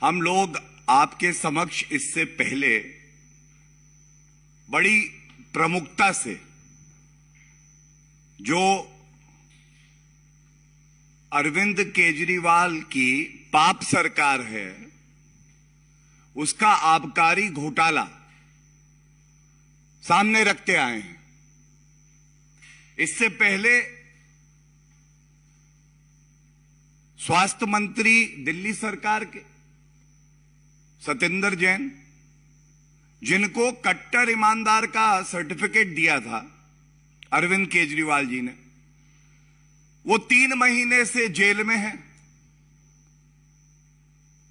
हम लोग आपके समक्ष इससे पहले बड़ी प्रमुखता से जो अरविंद केजरीवाल की पाप सरकार है उसका आबकारी घोटाला सामने रखते आए हैं। इससे पहले स्वास्थ्य मंत्री दिल्ली सरकार के सत्येंद्र जैन, जिनको कट्टर ईमानदार का सर्टिफिकेट दिया था अरविंद केजरीवाल जी ने, वो 3 महीने से जेल में हैं,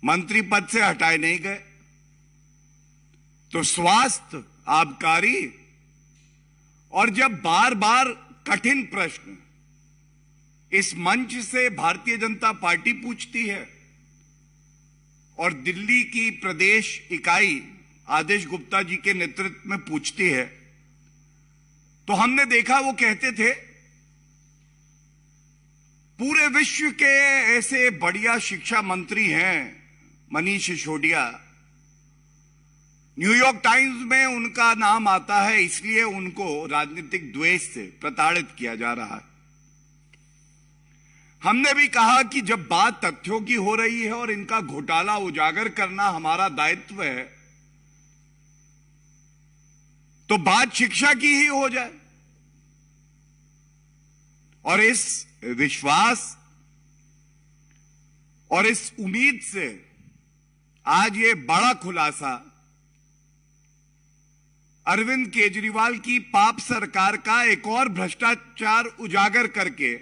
मंत्री पद से हटाए नहीं गए। तो स्वास्थ्य, आबकारी और जब बार बार कठिन प्रश्न इस मंच से भारतीय जनता पार्टी पूछती है और दिल्ली की प्रदेश इकाई आदेश गुप्ता जी के नेतृत्व में पूछती है, तो हमने देखा वो कहते थे पूरे विश्व के ऐसे बढ़िया शिक्षा मंत्री हैं मनीष सिसोदिया, न्यूयॉर्क टाइम्स में उनका नाम आता है, इसलिए उनको राजनीतिक द्वेष से प्रताड़ित किया जा रहा है। हमने भी कहा कि जब बात तथ्यों की हो रही है और इनका घोटाला उजागर करना हमारा दायित्व है, तो बात शिक्षा की ही हो जाए। और इस विश्वास और इस उम्मीद से आज ये बड़ा खुलासा अरविंद केजरीवाल की पाप सरकार का एक और भ्रष्टाचार उजागर करके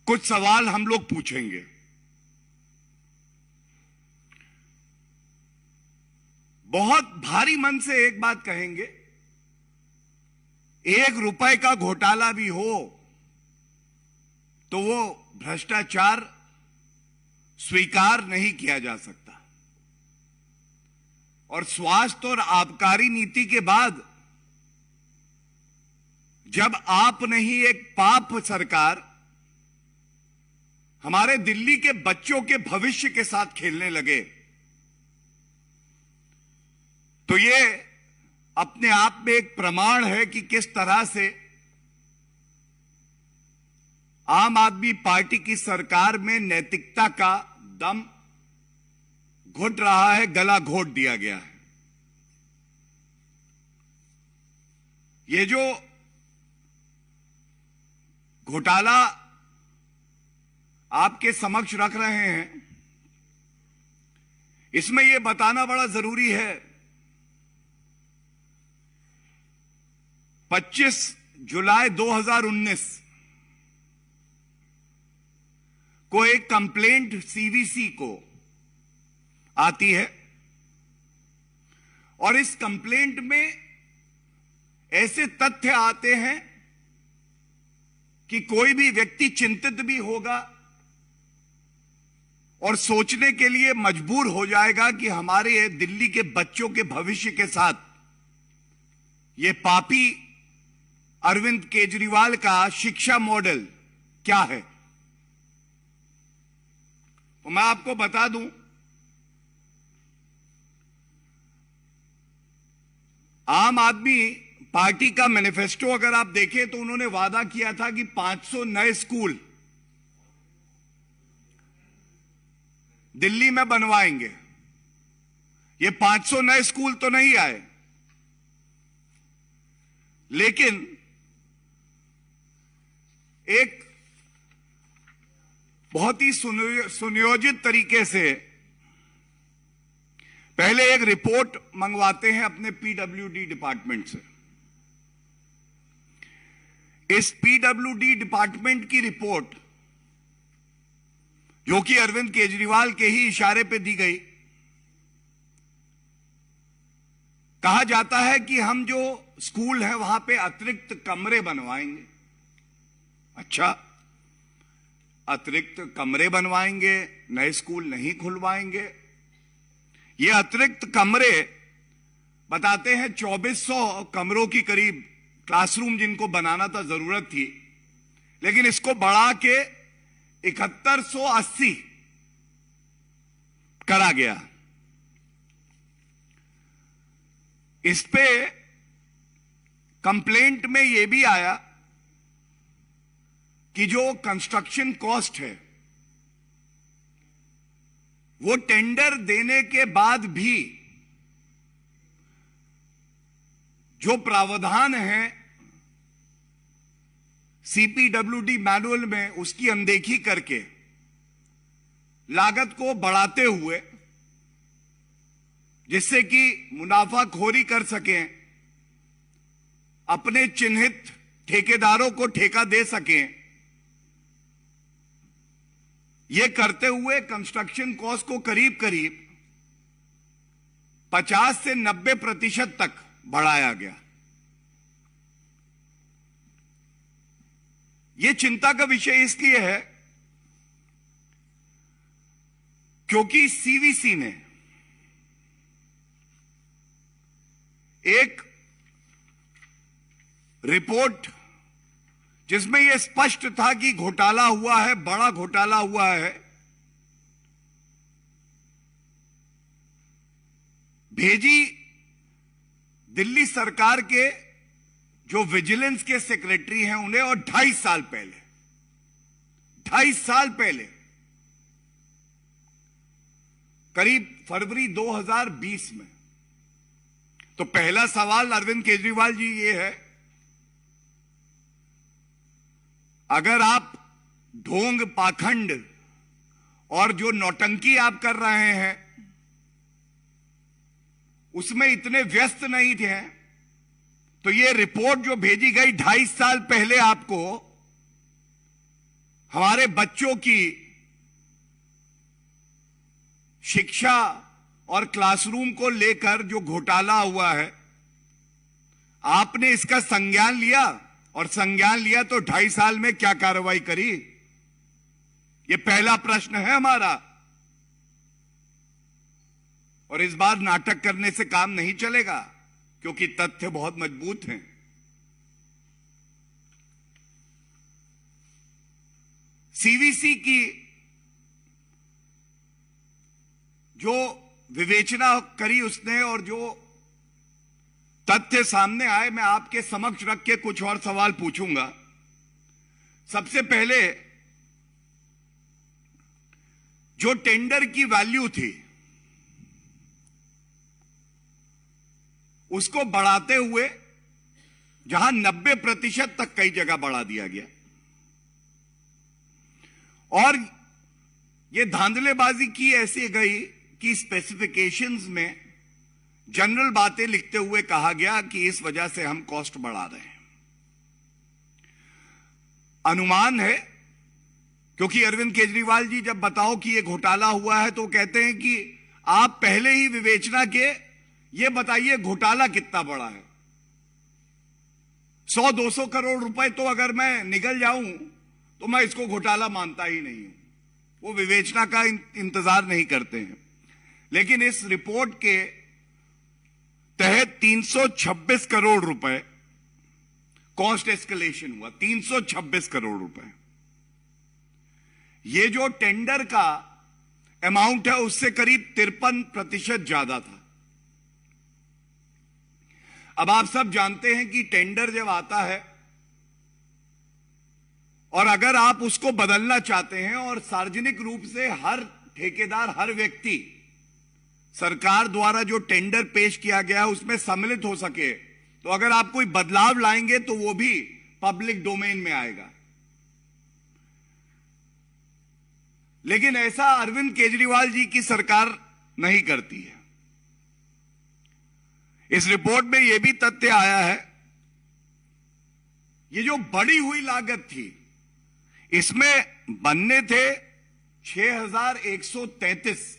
कुछ सवाल हम लोग पूछेंगे। बहुत भारी मन से एक बात कहेंगे, 1 रुपए का घोटाला भी हो तो वो भ्रष्टाचार स्वीकार नहीं किया जा सकता। और स्वास्थ्य और आबकारी नीति के बाद जब आप नहीं एक पाप सरकार हमारे दिल्ली के बच्चों के भविष्य के साथ खेलने लगे, तो ये अपने आप में एक प्रमाण है कि किस तरह से आम आदमी पार्टी की सरकार में नैतिकता का दम घुट रहा है, गला घोट दिया गया है। ये जो घोटाला आपके समक्ष रख रहे हैं, इसमें यह बताना बड़ा जरूरी है, 25 जुलाई 2019 को एक कंप्लेंट सीवीसी को आती है और इस कंप्लेंट में ऐसे तथ्य आते हैं कि कोई भी व्यक्ति चिंतित भी होगा और सोचने के लिए मजबूर हो जाएगा कि हमारे दिल्ली के बच्चों के भविष्य के साथ ये पापी अरविंद केजरीवाल का शिक्षा मॉडल क्या है। तो मैं आपको बता दूं, आम आदमी पार्टी का मैनिफेस्टो अगर आप देखें तो उन्होंने वादा किया था कि 500 नए स्कूल दिल्ली में बनवाएंगे। ये 500 नए स्कूल तो नहीं आए, लेकिन एक बहुत ही सुनियोजित तरीके से पहले एक रिपोर्ट मंगवाते हैं अपने पीडब्ल्यूडी डिपार्टमेंट से। इस पीडब्ल्यूडी डिपार्टमेंट की रिपोर्ट, जो कि अरविंद केजरीवाल के ही इशारे पे दी गई, कहा जाता है कि हम जो स्कूल है वहां पे अतिरिक्त कमरे बनवाएंगे। अच्छा, अतिरिक्त कमरे बनवाएंगे, नए स्कूल नहीं खुलवाएंगे। ये अतिरिक्त कमरे बताते हैं 2400 कमरों की करीब क्लासरूम जिनको बनाना था, जरूरत थी, लेकिन इसको बढ़ा के 7180 करा गया। इस पे कंप्लेंट में यह भी आया कि जो कंस्ट्रक्शन कॉस्ट है वो टेंडर देने के बाद भी जो प्रावधान है सीपीडब्ल्यूडी मैनुअल में उसकी अनदेखी करके लागत को बढ़ाते हुए, जिससे कि मुनाफाखोरी कर सकें, अपने चिन्हित ठेकेदारों को ठेका दे सकें, यह करते हुए कंस्ट्रक्शन कॉस्ट को करीब करीब 50 से 90% तक बढ़ाया गया। यह चिंता का विषय इसलिए है क्योंकि सीवीसी ने एक रिपोर्ट जिसमें यह स्पष्ट था कि घोटाला हुआ है, बड़ा घोटाला हुआ है, भेजी दिल्ली सरकार के जो विजिलेंस के सेक्रेटरी हैं उन्हें, और 2.5 साल पहले करीब फरवरी 2020 में। तो पहला सवाल अरविंद केजरीवाल जी ये है, अगर आप ढोंग पाखंड और जो नौटंकी आप कर रहे हैं उसमें इतने व्यस्त नहीं थे, तो ये रिपोर्ट जो भेजी गई 2.5 साल पहले आपको, हमारे बच्चों की शिक्षा और क्लासरूम को लेकर जो घोटाला हुआ है, आपने इसका संज्ञान लिया, और संज्ञान लिया तो 2.5 साल में क्या कार्रवाई करी? ये पहला प्रश्न है हमारा। और इस बार नाटक करने से काम नहीं चलेगा क्योंकि तथ्य बहुत मजबूत हैं। सीवीसी की जो विवेचना करी उसने और जो तथ्य सामने आए, मैं आपके समक्ष रख के कुछ और सवाल पूछूंगा। सबसे पहले जो टेंडर की वैल्यू थी उसको बढ़ाते हुए जहां 90% तक कई जगह बढ़ा दिया गया, और यह धांधलेबाजी की ऐसी गई कि स्पेसिफिकेशंस में जनरल बातें लिखते हुए कहा गया कि इस वजह से हम कॉस्ट बढ़ा रहे हैं। अनुमान है, क्योंकि अरविंद केजरीवाल जी जब बताओ कि यह घोटाला हुआ है तो कहते हैं कि आप पहले ही विवेचना के ये बताइए घोटाला कितना बड़ा है। 100-200 करोड़ रुपए तो अगर मैं निगल जाऊं तो मैं इसको घोटाला मानता ही नहीं हूं। वो विवेचना का इंतजार नहीं करते हैं। लेकिन इस रिपोर्ट के तहत 326 करोड़ रुपए कॉस्ट एस्केलेशन हुआ, 326 करोड़ रुपए। ये जो टेंडर का अमाउंट है उससे करीब 53% ज्यादा था। अब आप सब जानते हैं कि टेंडर जब आता है और अगर आप उसको बदलना चाहते हैं और सार्वजनिक रूप से हर ठेकेदार, हर व्यक्ति सरकार द्वारा जो टेंडर पेश किया गया है उसमें सम्मिलित हो सके, तो अगर आप कोई बदलाव लाएंगे तो वो भी पब्लिक डोमेन में आएगा। लेकिन ऐसा अरविंद केजरीवाल जी की सरकार नहीं करती है। इस रिपोर्ट में यह भी तथ्य आया है, ये जो बढ़ी हुई लागत थी इसमें बनने थे 6133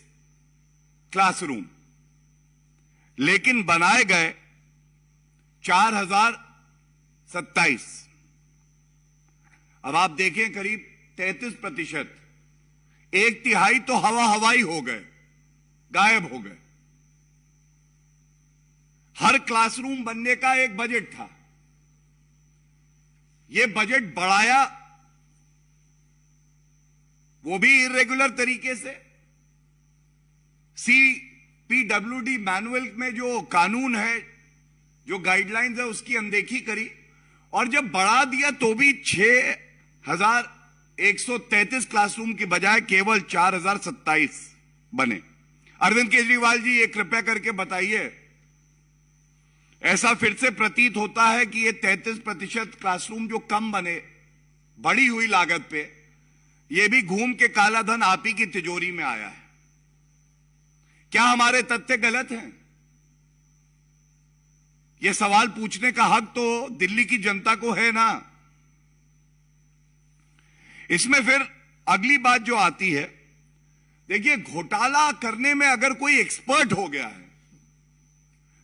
क्लासरूम, लेकिन बनाए गए 4027। अब आप देखें करीब 33%, 1/3 तो हवाई हो गए, गायब हो गए। हर क्लासरूम बनने का एक बजट था, यह बजट बढ़ाया, वो भी इर्रेगुलर तरीके से, CPWD मैनुअल में जो कानून है, जो गाइडलाइंस है, उसकी अनदेखी करी और जब बढ़ा दिया तो भी 6,133 क्लासरूम की बजाय केवल 4,027 बने। अरविंद केजरीवाल जी, ये कृपया करके बताइए, ऐसा फिर से प्रतीत होता है कि ये 33% क्लासरूम जो कम बने बढ़ी हुई लागत पे, ये भी घूम के काला धन आप ही की तिजोरी में आया है। क्या हमारे तथ्य गलत हैं? ये सवाल पूछने का हक तो दिल्ली की जनता को है ना। इसमें फिर अगली बात जो आती है, देखिए, घोटाला करने में अगर कोई एक्सपर्ट हो गया है,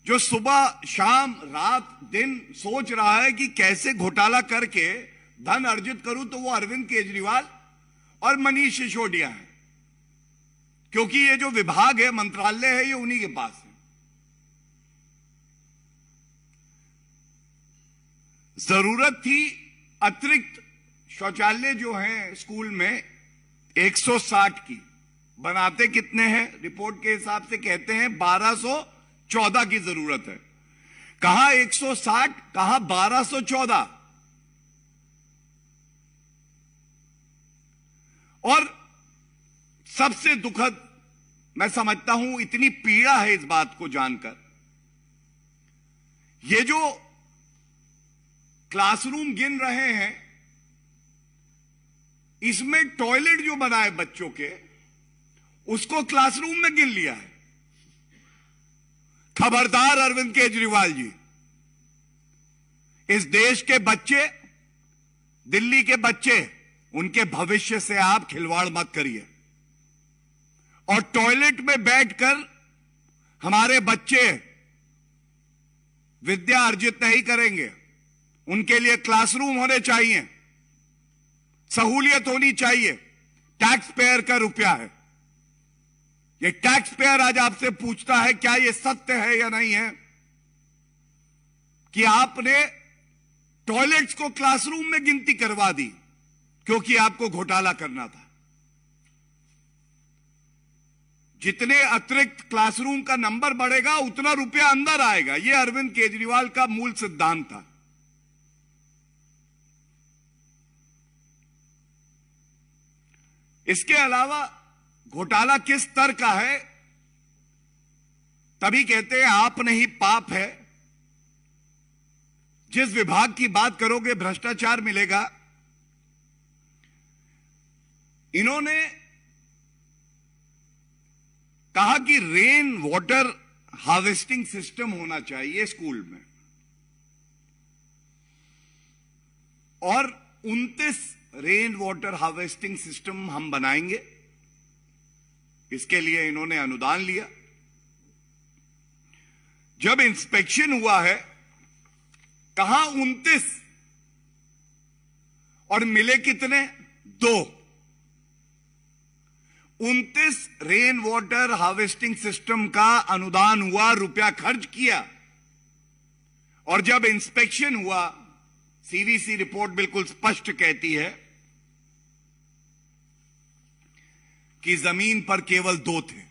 जो सुबह शाम रात दिन सोच रहा है कि कैसे घोटाला करके धन अर्जित करूं, तो वो अरविंद केजरीवाल और मनीष सिसोदिया है, क्योंकि ये जो विभाग है, मंत्रालय है, ये उन्हीं के पास है। जरूरत थी अतिरिक्त शौचालय जो हैं स्कूल में 160 की, बनाते कितने हैं? रिपोर्ट के हिसाब से कहते हैं 1214 की जरूरत है। कहां 160, कहां 1214। और सबसे दुखद मैं समझता हूं, इतनी पीड़ा है इस बात को जानकर, ये जो क्लासरूम गिन रहे हैं, इसमें टॉयलेट जो बनाए बच्चों के, उसको क्लासरूम में गिन लिया है। खबरदार अरविंद केजरीवाल जी, इस देश के बच्चे, दिल्ली के बच्चे, उनके भविष्य से आप खिलवाड़ मत करिए। और टॉयलेट में बैठकर हमारे बच्चे विद्या अर्जित नहीं करेंगे। उनके लिए क्लासरूम होने चाहिए, सहूलियत होनी चाहिए। टैक्स पेयर का रुपया है। ये टैक्स पेयर आज आपसे पूछता है, क्या ये सत्य है या नहीं है कि आपने टॉयलेट्स को क्लासरूम में गिनती करवा दी क्योंकि आपको घोटाला करना था। जितने अतिरिक्त क्लासरूम का नंबर बढ़ेगा, उतना रुपया अंदर आएगा। यह अरविंद केजरीवाल का मूल सिद्धांत था। इसके अलावा घोटाला किस स्तर का है, तभी कहते हैं आप नहीं पाप है। जिस विभाग की बात करोगे भ्रष्टाचार मिलेगा। इन्होंने कहा कि रेन वाटर हार्वेस्टिंग सिस्टम होना चाहिए स्कूल में, और 29 रेन वाटर हार्वेस्टिंग सिस्टम हम बनाएंगे। इसके लिए इन्होंने अनुदान लिया। जब इंस्पेक्शन हुआ है, कहां 29 और मिले कितने? 2। 29 रेन वाटर हार्वेस्टिंग सिस्टम का अनुदान हुआ, रुपया खर्च किया, और जब इंस्पेक्शन हुआ, सीवीसी रिपोर्ट बिल्कुल स्पष्ट कहती है कि जमीन पर केवल 2 थे।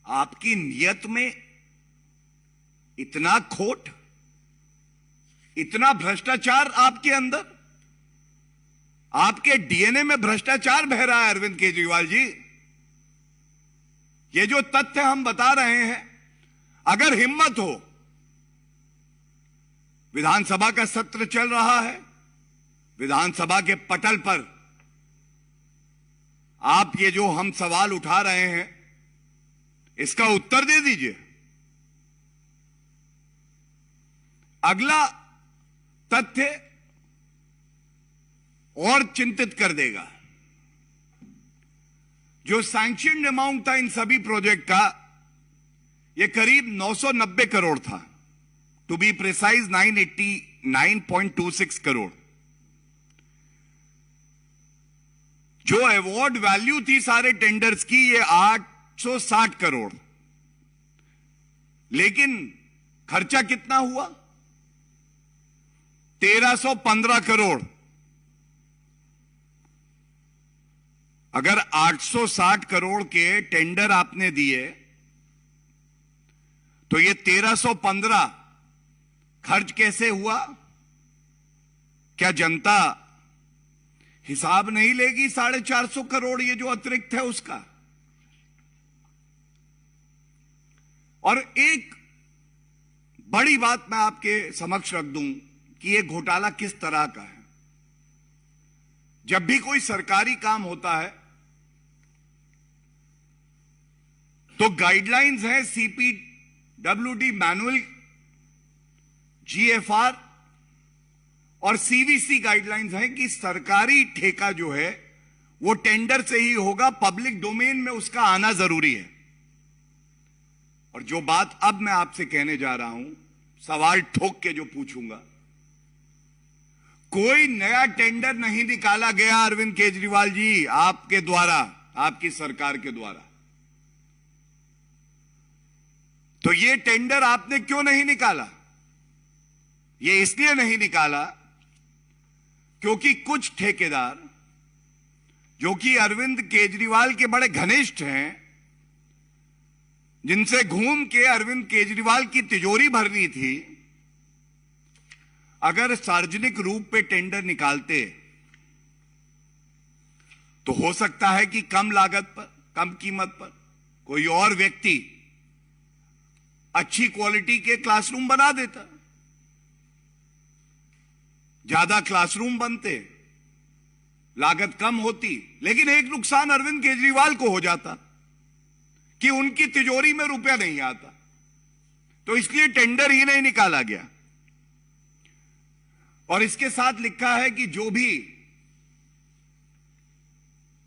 आपकी नियत में इतना खोट, इतना भ्रष्टाचार आपके अंदर, आपके डीएनए में भ्रष्टाचार बह रहा है अरविंद केजरीवाल जी। ये जो तथ्य हम बता रहे हैं, अगर हिम्मत हो, विधानसभा का सत्र चल रहा है, विधानसभा के पटल पर आप ये जो हम सवाल उठा रहे हैं, इसका उत्तर दे दीजिए। अगला तथ्य और चिंतित कर देगा। जो सैंक्शन्ड अमाउंट था इन सभी प्रोजेक्ट का, यह करीब 990 करोड़ था। To be precise 989.26 crore. जो अवार्ड वैल्यू थी सारे टेंडर्स की, ये 860 करोड़। लेकिन खर्चा कितना हुआ? 1315 करोड़। अगर 860 करोड़ के टेंडर आपने दिए तो ये 1315 खर्च कैसे हुआ? क्या जनता हिसाब नहीं लेगी 450 करोड़ ये जो अतिरिक्त है उसका? और एक बड़ी बात मैं आपके समक्ष रख दूं कि ये घोटाला किस तरह का है। जब भी कोई सरकारी काम होता है तो गाइडलाइंस है, सीपीडब्ल्यूडी मैनुअल, जीएफआर और सीवीसी गाइडलाइंस हैं कि सरकारी ठेका जो है वो टेंडर से ही होगा, पब्लिक डोमेन में उसका आना जरूरी है। और जो बात अब मैं आपसे कहने जा रहा हूं, सवाल ठोक के जो पूछूंगा, कोई नया टेंडर नहीं निकाला गया अरविंद केजरीवाल जी आपके द्वारा, आपकी सरकार के द्वारा। तो ये टेंडर आपने क्यों नहीं निकाला? ये इसलिए नहीं निकाला क्योंकि कुछ ठेकेदार जो कि अरविंद केजरीवाल के बड़े घनिष्ठ हैं, जिनसे घूम के अरविंद केजरीवाल की तिजोरी भरनी थी, अगर सार्वजनिक रूप पे टेंडर निकालते तो हो सकता है कि कम लागत पर, कम कीमत पर कोई और व्यक्ति अच्छी क्वालिटी के क्लासरूम बना देता, ज्यादा क्लासरूम बनते, लागत कम होती। लेकिन एक नुकसान अरविंद केजरीवाल को हो जाता कि उनकी तिजोरी में रुपया नहीं आता, तो इसलिए टेंडर ही नहीं निकाला गया। और इसके साथ लिखा है कि जो भी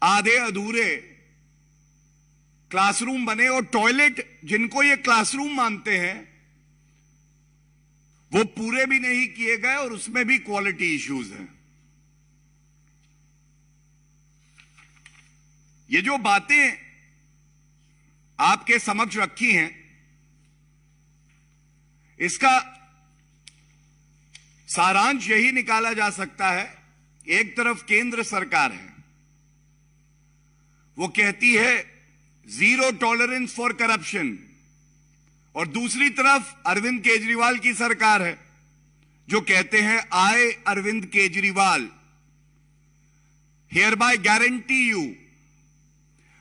आधे अधूरे क्लासरूम बने और टॉयलेट जिनको ये क्लासरूम मानते हैं वो पूरे भी नहीं किए गए और उसमें भी क्वालिटी इश्यूज हैं। ये जो बातें आपके समक्ष रखी हैं, इसका सारांश यही निकाला जा सकता है। एक तरफ केंद्र सरकार है, वो कहती है जीरो टॉलरेंस फॉर करप्शन, और दूसरी तरफ अरविंद केजरीवाल की सरकार है जो कहते हैं I Arvind Kejriwal hereby guarantee you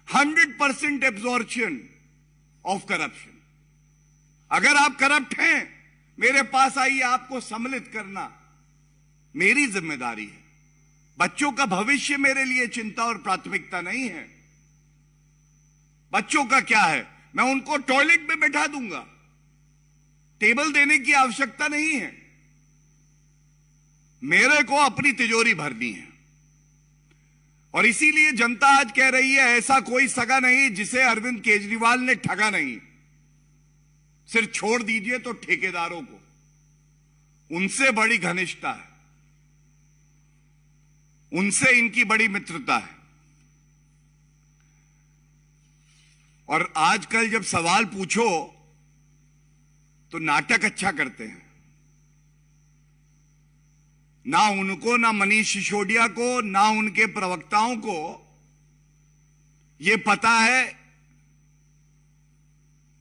100% absorption of corruption. अगर आप करप्ट हैं, मेरे पास आइए, आपको सम्मिलित करना मेरी जिम्मेदारी है। बच्चों का भविष्य मेरे लिए चिंता और प्राथमिकता नहीं है। बच्चों का क्या है, मैं उनको टॉयलेट में बैठा दूंगा, टेबल देने की आवश्यकता नहीं है, मेरे को अपनी तिजोरी भरनी है। और इसीलिए जनता आज कह रही है ऐसा कोई सगा नहीं जिसे अरविंद केजरीवाल ने ठगा नहीं। सिर्फ छोड़ दीजिए तो ठेकेदारों को, उनसे बड़ी घनिष्ठता है, उनसे इनकी बड़ी मित्रता है। और आजकल जब सवाल पूछो तो नाटक अच्छा करते हैं। ना उनको, ना मनीष सिसोदिया को, ना उनके प्रवक्ताओं को यह पता है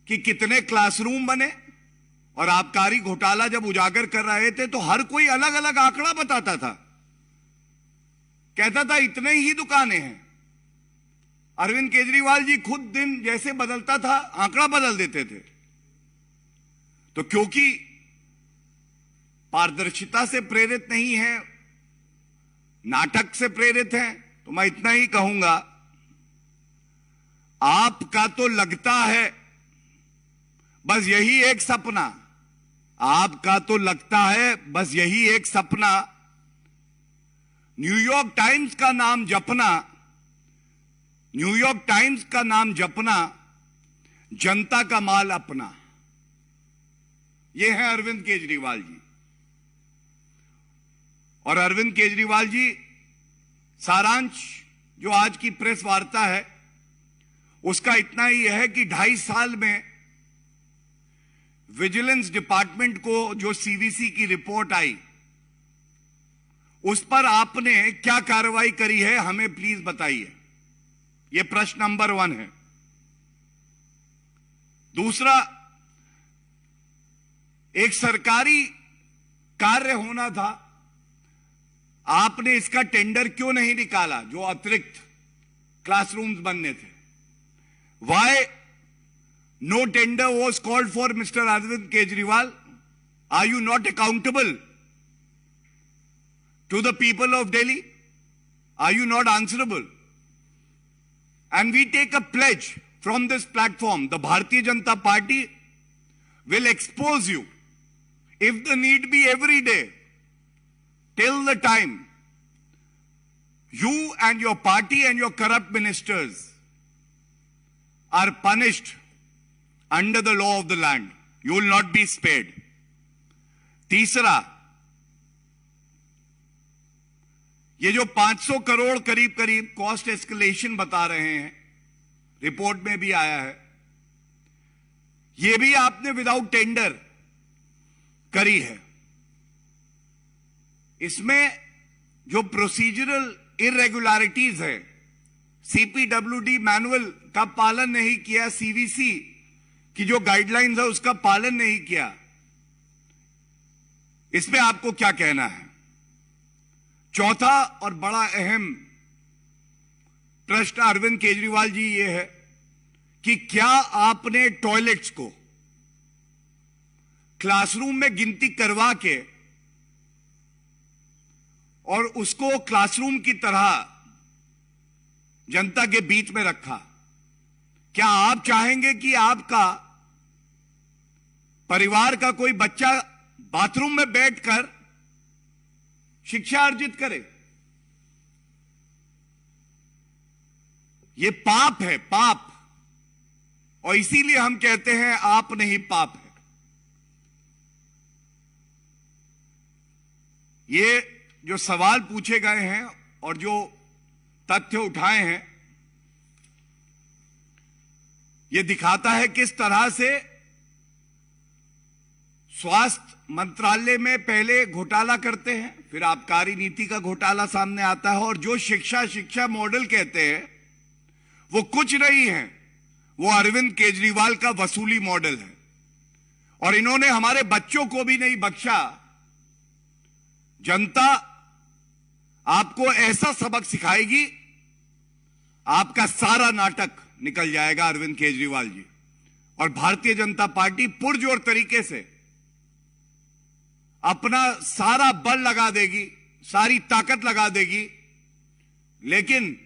कि कितने क्लासरूम बने। और आबकारी घोटाला जब उजागर कर रहे थे तो हर कोई अलग अलग आंकड़ा बताता था, कहता था इतने ही दुकानें हैं। अरविंद केजरीवाल जी खुद दिन जैसे बदलता था आंकड़ा बदल देते थे। तो क्योंकि पारदर्शिता से प्रेरित नहीं है, नाटक से प्रेरित है, तो मैं इतना ही कहूंगा, आपका तो लगता है बस यही एक सपना, आपका तो लगता है बस यही एक सपना, न्यूयॉर्क टाइम्स का नाम जपना, न्यूयॉर्क टाइम्स का नाम जपना, जनता का माल अपना। यह है अरविंद केजरीवाल जी। और अरविंद केजरीवाल जी, सारांश जो आज की प्रेस वार्ता है उसका इतना ही है कि 2.5 साल में विजिलेंस डिपार्टमेंट को जो सीवीसी की रिपोर्ट आई उस पर आपने क्या कार्रवाई करी है, हमें प्लीज बताइए। यह प्रश्न नंबर 1 है। दूसरा, एक सरकारी कार्य होना था, आपने इसका टेंडर क्यों नहीं निकाला? जो अतिरिक्त क्लासरूम्स बनने थे, why no tender was called for mister Arvind Kejriwal? Are you not accountable to the people of Delhi? Are you not answerable? And we take a pledge from this platform. The Bharatiya Janata Party will expose you, if the need be, every day, till the time you and your party and your corrupt ministers are punished under the law of the land. You will not be spared. तीसरा, ये जो 500 करोड़ करीब करीब cost escalation बता रहे हैं, report में भी आया है, ये भी आपने विदाउट टेंडर करी है। इसमें जो प्रोसीजरल इरेगुलरिटीज है, सीपीडब्ल्यूडी मैनुअल का पालन नहीं किया, सीवीसी की जो गाइडलाइंस है उसका पालन नहीं किया, इस पे आपको क्या कहना है? चौथा और बड़ा अहम प्रश्न अरविंद केजरीवाल जी ये है कि क्या आपने टॉयलेट्स को क्लासरूम में गिनती करवा के और उसको क्लासरूम की तरह जनता के बीच में रखा? क्या आप चाहेंगे कि आपका परिवार का कोई बच्चा बाथरूम में बैठकर शिक्षा अर्जित करे? यह पाप है, पाप। और इसीलिए हम कहते हैं आप नहीं, पाप है। ये जो सवाल पूछे गए हैं और जो तथ्य उठाए हैं, यह दिखाता है किस तरह से स्वास्थ्य मंत्रालय में पहले घोटाला करते हैं, फिर आबकारी नीति का घोटाला सामने आता है, और जो शिक्षा मॉडल कहते हैं वो कुछ नहीं है, वो अरविंद केजरीवाल का वसूली मॉडल है। और इन्होंने हमारे बच्चों को भी नहीं बख्शा। जनता आपको ऐसा सबक सिखाएगी, आपका सारा नाटक निकल जाएगा अरविंद केजरीवाल जी। और भारतीय जनता पार्टी पुरजोर तरीके से अपना सारा बल लगा देगी, सारी ताकत लगा देगी, लेकिन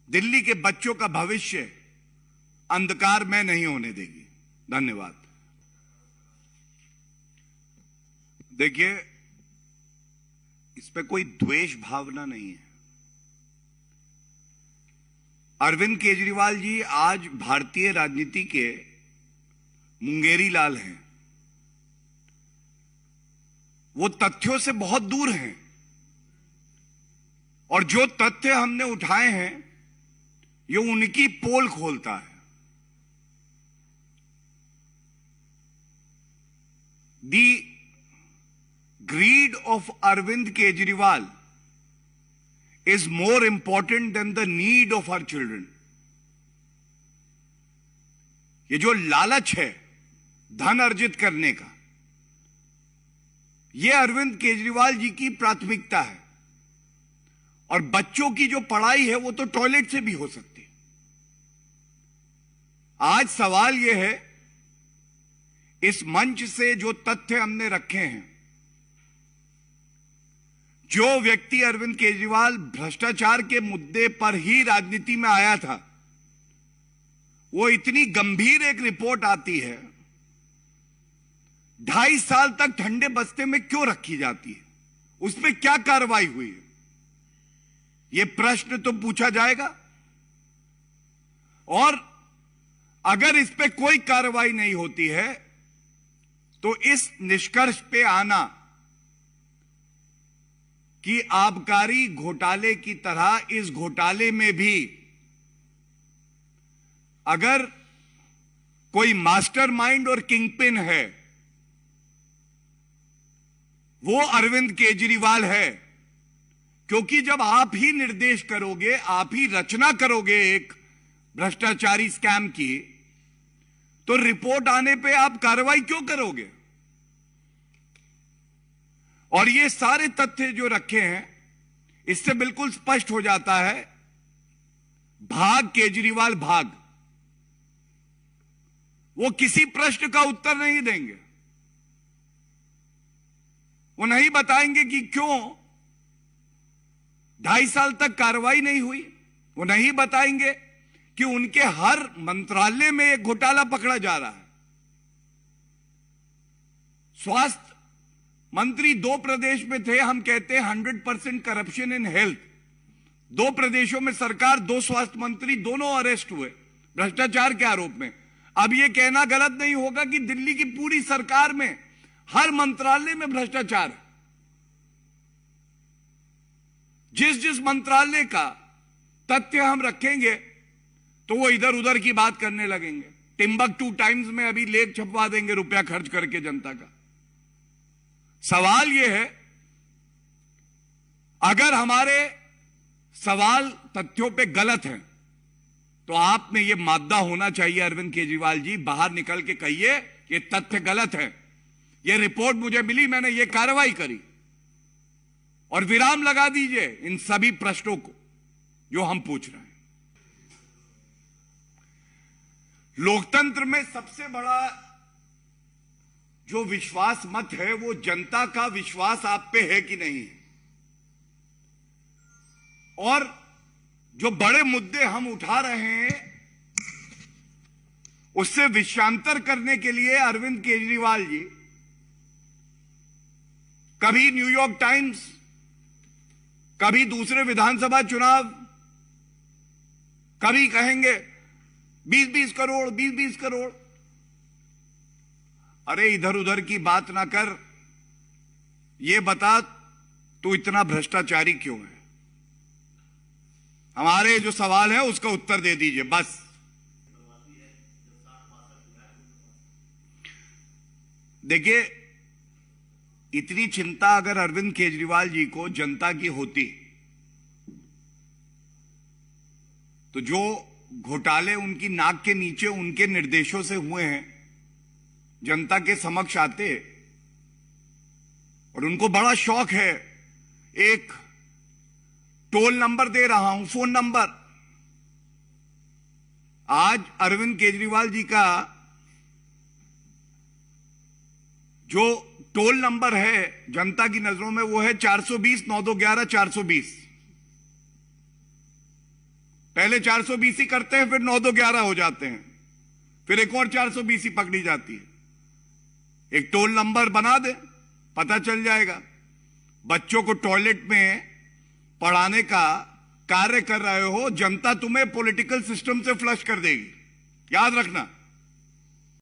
दिल्ली के बच्चों का भविष्य अंधकार में नहीं होने देगी। धन्यवाद। देखिए, इस पे कोई द्वेष भावना नहीं है। अरविंद केजरीवाल जी आज भारतीय राजनीति के मुंगेरी लाल हैं। वो तथ्यों से बहुत दूर हैं, और जो तथ्य हमने उठाए हैं ये उनकी पोल खोलता है। The greed of Arvind Kejriwal is more important than the need of our children. ये जो लालच है धन अर्जित करने का, ये अरविंद केजरीवाल जी की प्राथमिकता है। और बच्चों की जो पढ़ाई है वो तो टॉयलेट से भी हो सकती है। आज सवाल ये है, इस मंच से जो तथ्य हमने रखे हैं, जो व्यक्ति अरविंद केजरीवाल भ्रष्टाचार के मुद्दे पर ही राजनीति में आया था, वो इतनी गंभीर एक रिपोर्ट आती है, 2.5 साल तक ठंडे बस्ते में क्यों रखी जाती है? उस पर क्या कार्रवाई हुई है? यह प्रश्न तो पूछा जाएगा। और अगर इस पे कोई कार्रवाई नहीं होती है तो इस निष्कर्ष पे आना कि आबकारी घोटाले की तरह इस घोटाले में भी अगर कोई मास्टरमाइंड और किंगपिन है, वो अरविंद केजरीवाल है, क्योंकि जब आप ही निर्देश करोगे, आप ही रचना करोगे एक भ्रष्टाचारी स्कैम की, तो रिपोर्ट आने पे आप कार्रवाई क्यों करोगे? और ये सारे तथ्य जो रखे हैं, इससे बिल्कुल स्पष्ट हो जाता है, भाग केजरीवाल भाग। वो किसी प्रश्न का उत्तर नहीं देंगे। वो नहीं बताएंगे कि क्यों 2.5 साल तक कार्रवाई नहीं हुई। वो नहीं बताएंगे कि उनके हर मंत्रालय में एक घोटाला पकड़ा जा रहा है। स्वास्थ्य मंत्री 2 प्रदेश में थे, हम कहते हैं 100% करप्शन इन हेल्थ। 2 प्रदेशों में सरकार, 2 स्वास्थ्य मंत्री दोनों अरेस्ट हुए भ्रष्टाचार के आरोप में। अब यह कहना गलत नहीं होगा कि दिल्ली की पूरी सरकार में हर मंत्रालय में भ्रष्टाचार है। जिस जिस मंत्रालय का तथ्य हम रखेंगे तो वो इधर उधर की बात करने लगेंगे। टिम्बकटू टाइम्स में अभी लेख छपवा देंगे रुपया खर्च करके जनता का। सवाल यह है, अगर हमारे सवाल तथ्यों पे गलत हैं तो आप में यह मादा होना चाहिए अरविंद केजरीवाल जी, बाहर निकल के कहिए ये तथ्य गलत है, ये रिपोर्ट मुझे मिली, मैंने ये कार्रवाई करी, और विराम लगा दीजिए इन सभी प्रश्नों को जो हम पूछ रहे हैं। लोकतंत्र में सबसे बड़ा जो विश्वास मत है वो जनता का विश्वास आप पे है कि नहीं है। और जो बड़े मुद्दे हम उठा रहे हैं उससे विषयांतर करने के लिए अरविंद केजरीवाल जी कभी न्यूयॉर्क टाइम्स, कभी दूसरे विधानसभा चुनाव, कभी कहेंगे 20-20 करोड़, 20-20 करोड़। अरे इधर उधर की बात ना कर, ये बता तू इतना भ्रष्टाचारी क्यों है? हमारे जो सवाल है उसका उत्तर दे दीजिए बस। देखिए, इतनी चिंता अगर अरविंद केजरीवाल जी को जनता की होती तो जो घोटाले उनकी नाक के नीचे उनके निर्देशों से हुए हैं जनता के समक्ष आते। और उनको बड़ा शौक है, एक टोल नंबर दे रहा हूं, फोन नंबर। आज अरविंद केजरीवाल जी का जो टोल नंबर है जनता की नजरों में वो है 420-9211 420। पहले 420 ही करते हैं, फिर 9211 हो जाते हैं, फिर एक और 420 ही पकड़ी जाती है। एक टोल नंबर बना दे, पता चल जाएगा। बच्चों को टॉयलेट में पढ़ाने का कार्य कर रहे हो, जनता तुम्हें पॉलिटिकल सिस्टम से फ्लश कर देगी, याद रखना।